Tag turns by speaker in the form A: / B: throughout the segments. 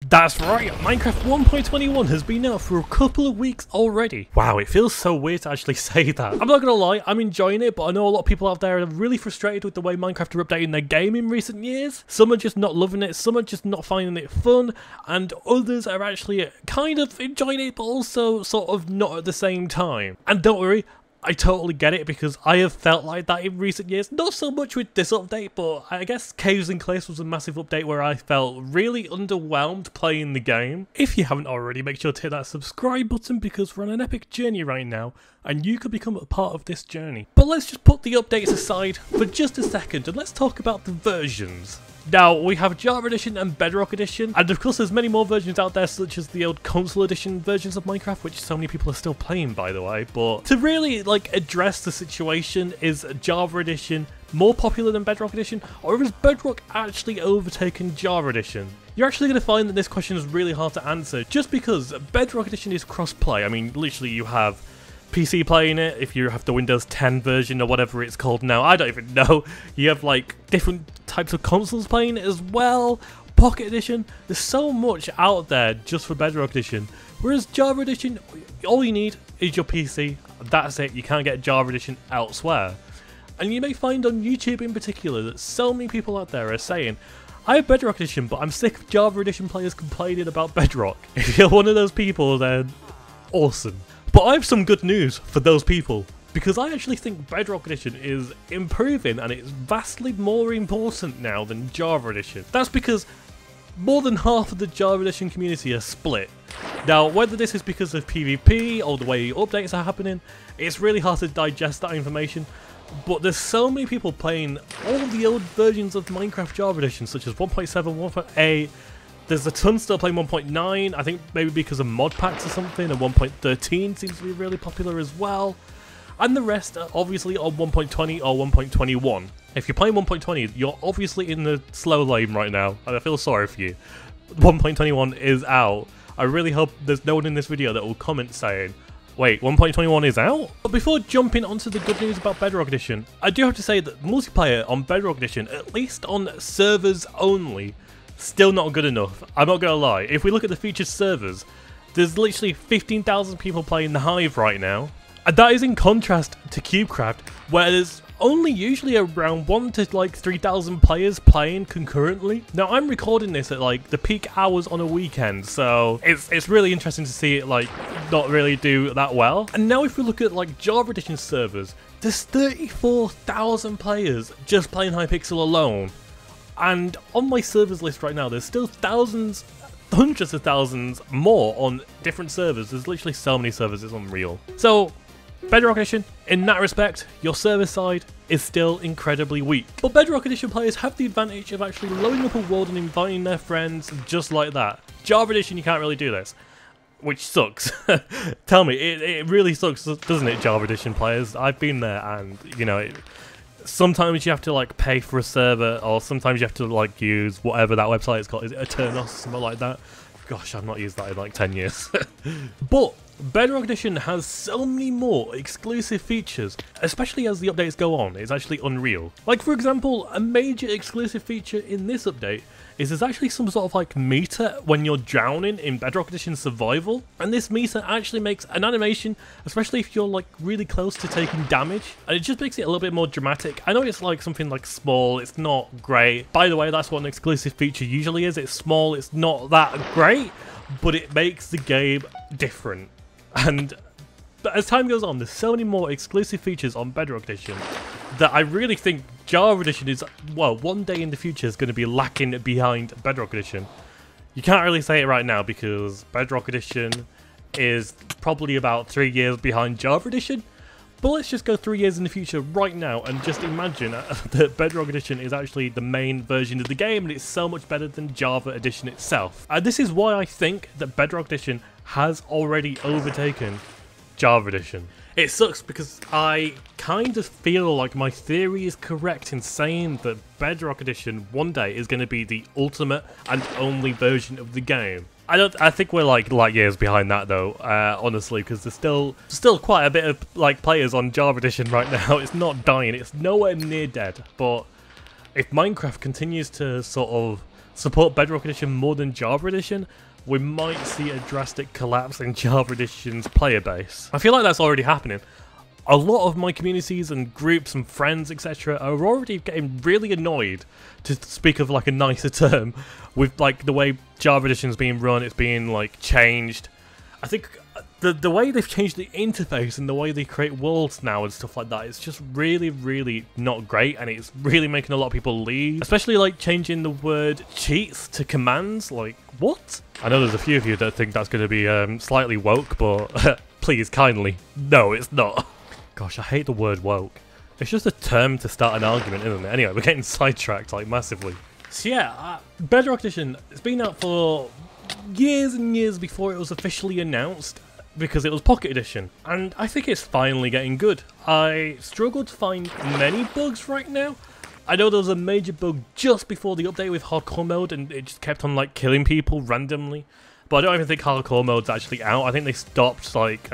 A: That's right, Minecraft 1.21 has been out for a couple of weeks already. Wow, it feels so weird to actually say that. I'm not gonna lie, I'm enjoying it, but I know a lot of people out there are really frustrated with the way Minecraft are updating their game in recent years. Some are just not loving it, some are just not finding it fun, and others are actually kind of enjoying it, but also sort of not at the same time. And don't worry, I totally get it because I have felt like that in recent years. Not so much with this update, but I guess Caves and Cliffs was a massive update where I felt really underwhelmed playing the game. If you haven't already, make sure to hit that subscribe button because we're on an epic journey right now and you could become a part of this journey. But let's just put the updates aside for just a second and let's talk about the versions. Now, we have Java Edition and Bedrock Edition, and of course there's many more versions out there such as the old console edition versions of Minecraft, which so many people are still playing by the way, but to really address the situation, is Java Edition more popular than Bedrock Edition, or has Bedrock actually overtaken Java Edition? You're actually going to find that this question is really hard to answer, just because Bedrock Edition is cross-play. I mean, literally you have PC playing it, if you have the Windows 10 version or whatever it's called now, I don't even know. You have different types of consoles playing it as well. Pocket Edition, there's so much out there just for Bedrock Edition. Whereas Java Edition, all you need is your PC, that's it, you can't get Java Edition elsewhere. And you may find on YouTube in particular that so many people out there are saying, I have Bedrock Edition, but I'm sick of Java Edition players complaining about Bedrock. If you're one of those people, then awesome. But I have some good news for those people, because I actually think Bedrock Edition is improving and it's vastly more important now than Java Edition. That's because more than half of the Java Edition community are split. Now, whether this is because of PvP or the way updates are happening, it's really hard to digest that information. But there's so many people playing all the old versions of Minecraft Java Edition, such as 1.7, 1.8, there's a ton still playing 1.9, I think maybe because of mod packs or something, and 1.13 seems to be really popular as well. And the rest are obviously on 1.20 or 1.21. If you're playing 1.20, you're obviously in the slow lane right now, and I feel sorry for you. 1.21 is out. I really hope there's no one in this video that will comment saying, wait, 1.21 is out? But before jumping onto the good news about Bedrock Edition, I do have to say that multiplayer on Bedrock Edition, at least on servers only, still not good enough. I'm not gonna lie. If we look at the featured servers, there's literally 15,000 people playing the Hive right now. And that is in contrast to CubeCraft, where there's only usually around 1 to 3,000 players playing concurrently. Now I'm recording this at the peak hours on a weekend, so it's really interesting to see it not really do that well. And now if we look at Java Edition servers, there's 34,000 players just playing Hypixel alone. And on my servers list right now, there's still thousands, hundreds of thousands more on different servers. There's literally so many servers, it's unreal. So, Bedrock Edition, in that respect, your server side is still incredibly weak. But Bedrock Edition players have the advantage of actually loading up a world and inviting their friends just like that. Java Edition, you can't really do this, which sucks. Tell me, it really sucks, doesn't it, Java Edition players? I've been there and, you know, sometimes you have to pay for a server, or sometimes you have to use whatever that website is called. Is it Eternos, something like that? Gosh, I've not used that in 10 years. But Bedrock Edition has so many more exclusive features, especially as the updates go on. It's actually unreal. For example, a major exclusive feature in this update is there's actually some sort of meter when you're drowning in Bedrock Edition Survival, and this meter actually makes an animation, especially if you're really close to taking damage, and it just makes it a little bit more dramatic. I know it's something small, it's not great. By the way, that's what an exclusive feature usually is. It's small, it's not that great, but it makes the game different. And as time goes on, there's so many more exclusive features on Bedrock Edition that I really think Java Edition is, well, one day in the future is going to be lacking behind Bedrock Edition. You can't really say it right now because Bedrock Edition is probably about 3 years behind Java Edition. But let's just go 3 years in the future right now and just imagine that Bedrock Edition is actually the main version of the game and it's so much better than Java Edition itself. And this is why I think that Bedrock Edition has already overtaken Java Edition. It sucks because I kind of feel like my theory is correct in saying that Bedrock Edition one day is going to be the ultimate and only version of the game. I think we're light years behind that though, honestly, because there's still quite a bit of players on Java Edition right now. It's not dying, it's nowhere near dead. But if Minecraft continues to sort of support Bedrock Edition more than Java Edition, we might see a drastic collapse in Java Edition's player base. I feel like that's already happening. A lot of my communities and groups and friends, etc., are already getting really annoyed, to speak of like a nicer term, with like the way Java Edition is being run. It's being like changed. I think the way they've changed the interface and the way they create worlds now and stuff like that, it's just really, really not great, and it's really making a lot of people leave. Especially like changing the word cheats to commands. Like, what? I know there's a few of you that think that's going to be slightly woke, but please, kindly, no, it's not. Gosh, I hate the word woke. It's just a term to start an argument, isn't it? Anyway, we're getting sidetracked like massively. So yeah, Bedrock Edition, it's been out for years and years before it was officially announced, because it was Pocket Edition, and I think it's finally getting good. I struggle to find many bugs right now. I know there was a major bug just before the update with hardcore mode, and it just kept on like killing people randomly. But I don't even think hardcore mode's actually out. I think they stopped like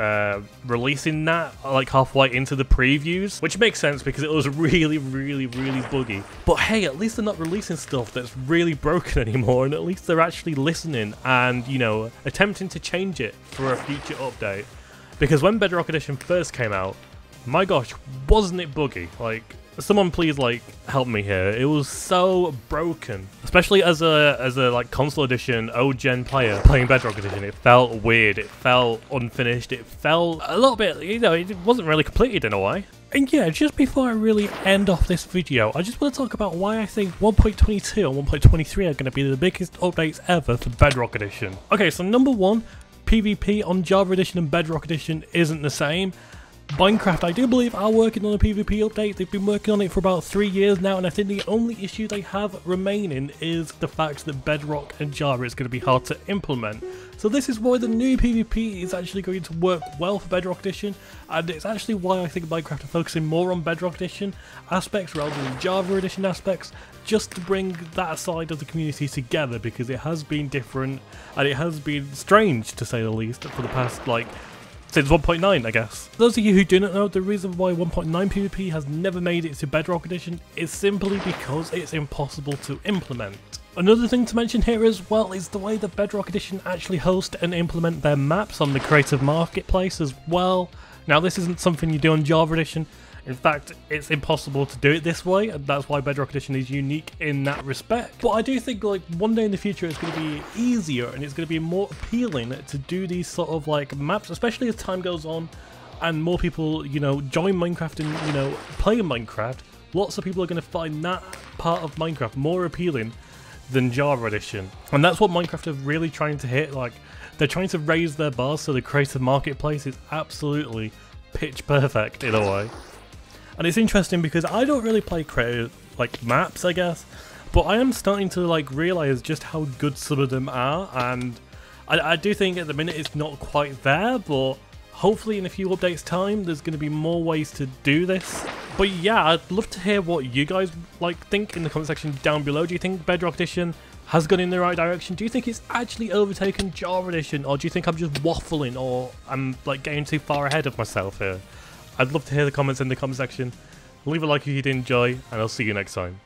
A: releasing that like halfway into the previews, which makes sense because it was really, really, really buggy. But hey, at least they're not releasing stuff that's really broken anymore, and at least they're actually listening and, you know, attempting to change it for a future update. Because when Bedrock Edition first came out, my gosh, wasn't it buggy? Like, someone please like help me here. It was so broken, especially as a like console edition old-gen player playing Bedrock Edition. It felt weird, it felt unfinished, it felt a little bit, you know, it wasn't really completed in a way. And yeah, just before I really end off this video, I just want to talk about why I think 1.22 and 1.23 are going to be the biggest updates ever for Bedrock Edition. Okay, so number one, PvP on Java Edition and Bedrock Edition isn't the same. Minecraft, I do believe, are working on a PvP update. They've been working on it for about 3 years now, and I think the only issue they have remaining is the fact that Bedrock and Java is going to be hard to implement. So this is why the new PvP is actually going to work well for Bedrock Edition, and it's actually why I think Minecraft are focusing more on Bedrock Edition aspects rather than Java Edition aspects, just to bring that side of the community together, because it has been different, and it has been strange, to say the least, for the past, like, since 1.9, I guess. Those of you who do not know, the reason why 1.9 PvP has never made it to Bedrock Edition is simply because it's impossible to implement. Another thing to mention here as well is the way that Bedrock Edition actually host and implement their maps on the creative marketplace as well. Now, this isn't something you do on Java Edition. In fact, it's impossible to do it this way, and that's why Bedrock Edition is unique in that respect. But I do think like one day in the future it's going to be easier and it's going to be more appealing to do these sort of like maps, especially as time goes on and more people, you know, join Minecraft and, you know, play Minecraft. Lots of people are going to find that part of Minecraft more appealing than Java Edition. And that's what Minecraft are really trying to hit. Like, they're trying to raise their bars so the creative marketplace is absolutely pitch perfect in a way. And it's interesting because I don't really play creative, like, maps, I guess, but I am starting to, like, realise just how good some of them are, and I do think at the minute it's not quite there, but hopefully in a few updates time there's going to be more ways to do this. But yeah, I'd love to hear what you guys, like, think in the comment section down below. Do you think Bedrock Edition has gone in the right direction? Do you think it's actually overtaken Java Edition, or do you think I'm just waffling, or I'm, like, getting too far ahead of myself here? I'd love to hear the comments in the comment section. Leave a like if you did enjoy, and I'll see you next time.